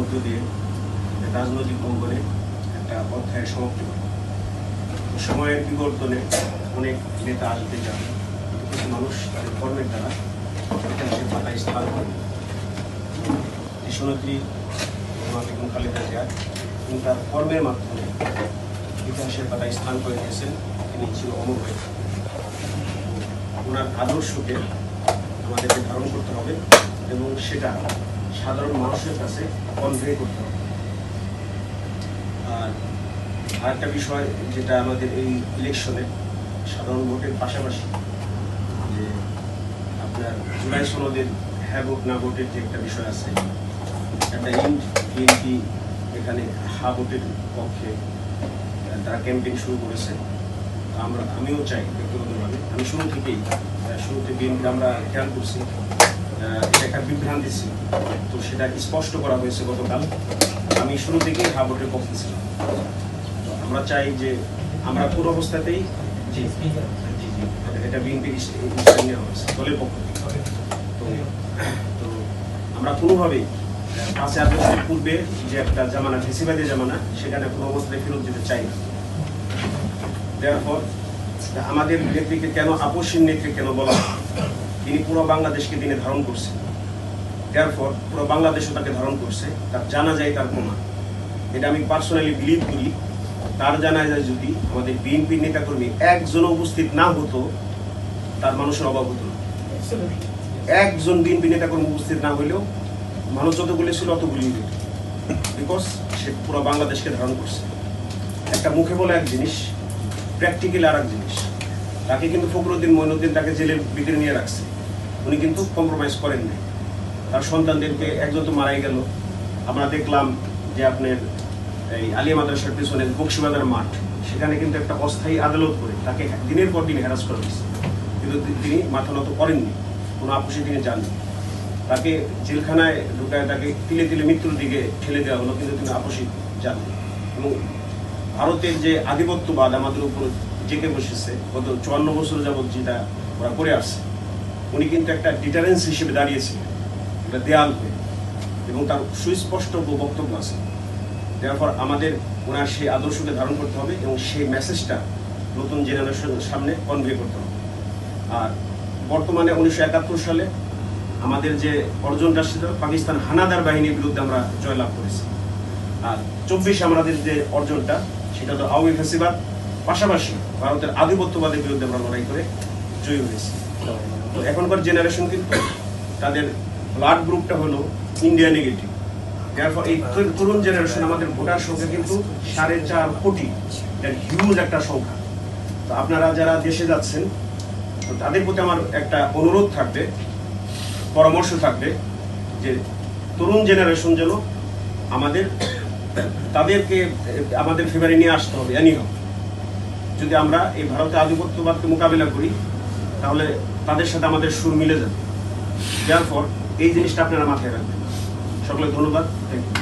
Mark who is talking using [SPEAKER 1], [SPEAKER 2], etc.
[SPEAKER 1] মধ্য দিয়ে রাজনৈতিক অঙ্গনে একটা অধ্যায়ের সমাপ্তি করে। সময়ের বিবর্তনে অনেক নেতা আসবে যান, কিছু মানুষ তাদের কর্মের দ্বারা ইতিহাসের পাতায় স্থান করে। দেশনেত্রী বেগম খালেদা জিয়া তিনি তার কর্মের মাধ্যমে ইতিহাসের পাতায় স্থান করে নিয়েছেন, তিনি ছিল অমর হয়ে। ওনার আদর্শকে আমাদেরকে ধারণ করতে হবে এবং সেটা সাধারণ মানুষের কাছে কনভে করতে হবে। আর আরেকটা বিষয় যেটা আমাদের এই ইলেকশনে সাধারণ ভোটের পাশাপাশি যে আপনার জুলাই সনদের হ্যাঁ ভোট না ভোটের যে একটা বিষয় আছে, একটা বিএনপি এখানে হা ভোটের পক্ষে তারা ক্যাম্পেইন শুরু করেছে। আমিও চাই ব্যক্তিগতভাবে, আমি শুরুতে বিএনপি আমরা খেয়াল করছি এটা একটা বিভ্রান্তি ছিল, তো সেটা স্পষ্ট করা হয়েছে গতকাল। আমি শুরু থেকেই হা ভোটের পক্ষে ছিলাম। আমরা চাই যে আমরা পুরো অবস্থাতেই এটা বিএনপির নেওয়া হয়েছে দলের পক্ষ থেকে। তো আমরা কোনোভাবেই 5 আগস্টের পূর্বে যে একটা জামানা ফেসিবাদী জামানা, সেখানে কোনো অবস্থায় ফেরত যেতে চাই না। আমাদের নেত্রীকে কেন আপসীন নেত্রী কেন বলা, তিনি পুরো বাংলাদেশকে তিনি ধারণ করছেন। দেয়ারফর পুরো বাংলাদেশও তাকে ধারণ করছে, তার জানা যায় তার প্রমাণ। এটা আমি পার্সোনালি বিলিভ করি। তার জানা যায় যদি আমাদের বিএনপির নেতাকর্মী একজনও উপস্থিত না হতো, তার মানুষের অভাব হতো না। একজন বিএনপি নেতাকর্মী উপস্থিত না হইলেও মানুষ যতগুলি ছিল অতগুলি হইত, বিকজ সে পুরো বাংলাদেশকে ধারণ করছে। একটা মুখে বলে এক জিনিস, প্র্যাকটিক্যাল আর এক জিনিস। তাকে কিন্তু ফখরুদ্দিন মঈনুদ্দিন তাকে জেলের ভিতরে নিয়ে রাখছে, উনি কিন্তু কম্প্রোমাইজ করেন নাই। তার সন্তানদেরকে একজন তো মারাই গেল। আমরা দেখলাম যে আপনার এই আলিয়া মাদ্রাসার পেছনে বক্সিবাজার মাঠ, সেখানে কিন্তু একটা অস্থায়ী আদালত করে তাকে দিনের পর দিন হ্যারাস করা হয়েছে, কিন্তু তিনি মাথা নত করেননি, কোনো আপোষে তিনি যাননি। তাকে জেলখানায় ঢুকায় তাকে তিলে তিলে মৃত্যুর দিকে ঠেলে দেওয়া হলো, কিন্তু তিনি আপোষে যাননি। এবং ভারতের যে আধিপত্যবাদ আমাদের উপর জেঁকে বসেছে গত 54 বছর যাবৎ যেটা ওরা করে আসছে, উনি কিন্তু একটা ডিটারেন্স হিসেবে দাঁড়িয়েছিলেন, একটা দেয়াল হয়ে, এবং তার সুস্পষ্ট বক্তব্য আছে। তারপর আমাদের ওনার সেই আদর্শকে ধারণ করতে হবে এবং সেই মেসেজটা নতুন জেনারেশনের সামনে কনভে করতে হবে। আর বর্তমানে 1971 সালে আমাদের যে অর্জনটা ছিল, পাকিস্তান হানাদার বাহিনীর বিরুদ্ধে আমরা জয়লাভ করেছি। আর 24 আমাদের যে অর্জনটা, সেটা তো আওয়ামী ফ্যাসিবাদ পাশাপাশি ভারতের আধিপত্যবাদের বিরুদ্ধে আমরা লড়াই করে জয়ী হয়েছি। তো এখনকার জেনারেশন কিন্তু তাদের ব্লাড গ্রুপটা হলো ইন্ডিয়া নেগেটিভ। এই তরুণ জেনারেশন আমাদের ভোটার সংখ্যা কিন্তু 4.5 কোটি, হিউজ একটা সংখ্যা। তো আপনারা যারা দেশে যাচ্ছেন, তো তাদের প্রতি আমার একটা অনুরোধ থাকবে, পরামর্শ থাকবে যে তরুণ জেনারেশন যেন তাদেরকে আমাদের ফেভারে নিয়ে আসতে হবে। যদি আমরা এই ভারতের আধিপত্যবাদকে মোকাবিলা করি, তাহলে তাদের সাথে আমাদের সুর মিলে যাবে। তারপর এই জিনিসটা আপনারা মাথায় রাখবেন। সকলে ধন্যবাদ। Thank you.